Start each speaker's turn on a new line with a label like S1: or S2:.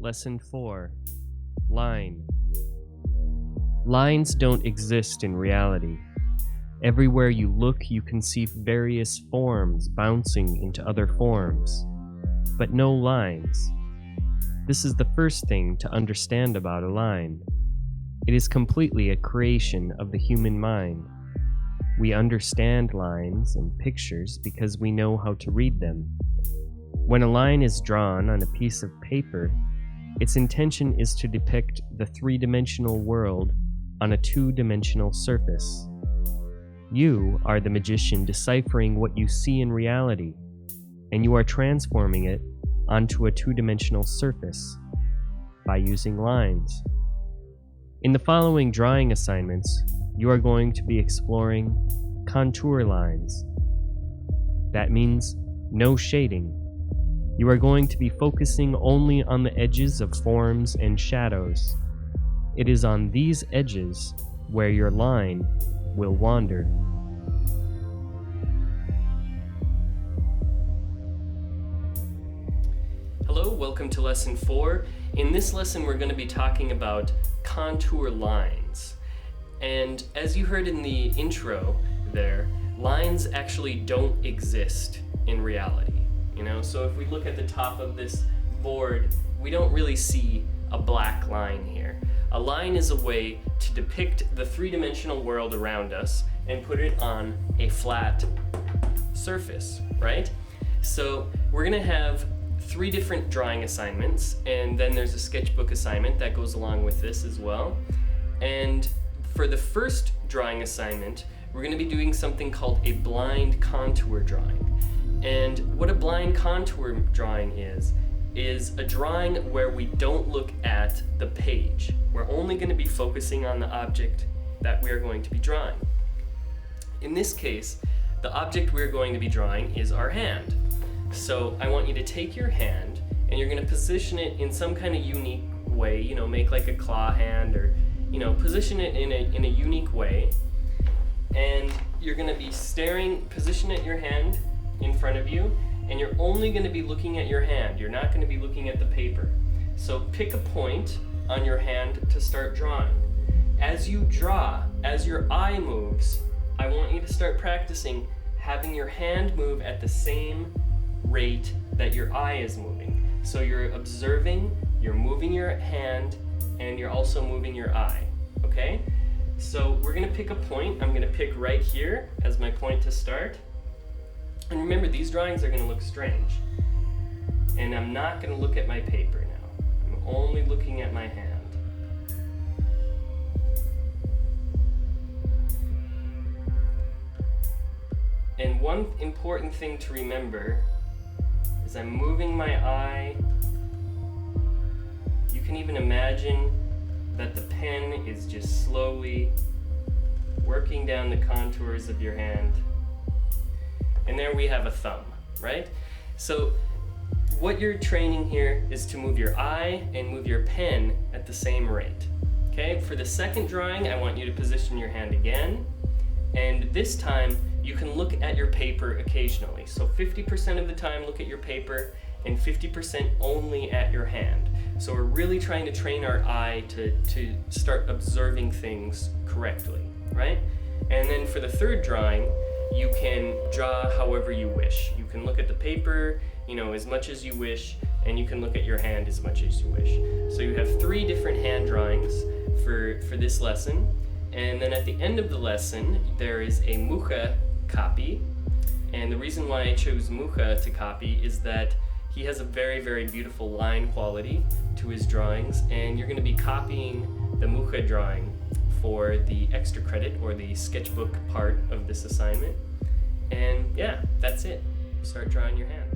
S1: Lesson 4. Line. Lines don't exist in reality. Everywhere you look, you can see various forms bouncing into other forms, but no lines. This is the first thing to understand about a line. It is completely a creation of the human mind. We understand lines and pictures because we know how to read them. When a line is drawn on a piece of paper, its intention is to depict the three-dimensional world on a two-dimensional surface. You are the magician deciphering what you see in reality, and you are transforming it onto a two-dimensional surface by using lines. In the following drawing assignments, you are going to be exploring contour lines. That means no shading. You are going to be focusing only on the edges of forms and shadows. It is on these edges where your line will wander. Hello, welcome to Lesson 4. In this lesson, we're going to be talking about contour lines. And as you heard in the intro there, lines actually don't exist in reality. So if we look at the top of this board, we don't really see a black line here. A line is a way to depict the three-dimensional world around us and put it on a flat surface, right? So we're gonna have 3 different drawing assignments, and then there's a sketchbook assignment that goes along with this as well. And for the first drawing assignment, we're gonna be doing something called a blind contour drawing. And what a blind contour drawing is a drawing where we don't look at the page. We're only going to be focusing on the object that we're going to be drawing. In this case, the object we're going to be drawing is our hand. So I want you to take your hand and you're going to position it in some kind of unique way, make like a claw hand or, position it in a unique way. And you're going to be position your hand in front of you, and you're only going to be looking at your hand. You're not going to be looking at the paper. So pick a point on your hand to start drawing. As you draw, as your eye moves, I want you to start practicing having your hand move at the same rate that your eye is moving. So you're observing, you're moving your hand, and you're also moving your eye, okay? So we're going to pick a point. I'm going to pick right here as my point to start. And remember, these drawings are going to look strange. And I'm not going to look at my paper now. I'm only looking at my hand. And one important thing to remember is I'm moving my eye. You can even imagine that the pen is just slowly working down the contours of your hand. And there we have a thumb, right? So what you're training here is to move your eye and move your pen at the same rate. Okay, for the second drawing, I want you to position your hand again. And this time, you can look at your paper occasionally. So 50% of the time, look at your paper, and 50% only at your hand. So we're really trying to train our eye to start observing things correctly, right? And then for the third drawing, you can draw however you wish. You can look at the paper, as much as you wish, and you can look at your hand as much as you wish. So you have 3 different hand drawings for this lesson. And then at the end of the lesson, there is a Mucha copy. And the reason why I chose Mucha to copy is that he has a very, very beautiful line quality to his drawings, and you're going to be copying the Mucha drawing for the extra credit or the sketchbook part of this assignment. And yeah, that's it. Start drawing your hand.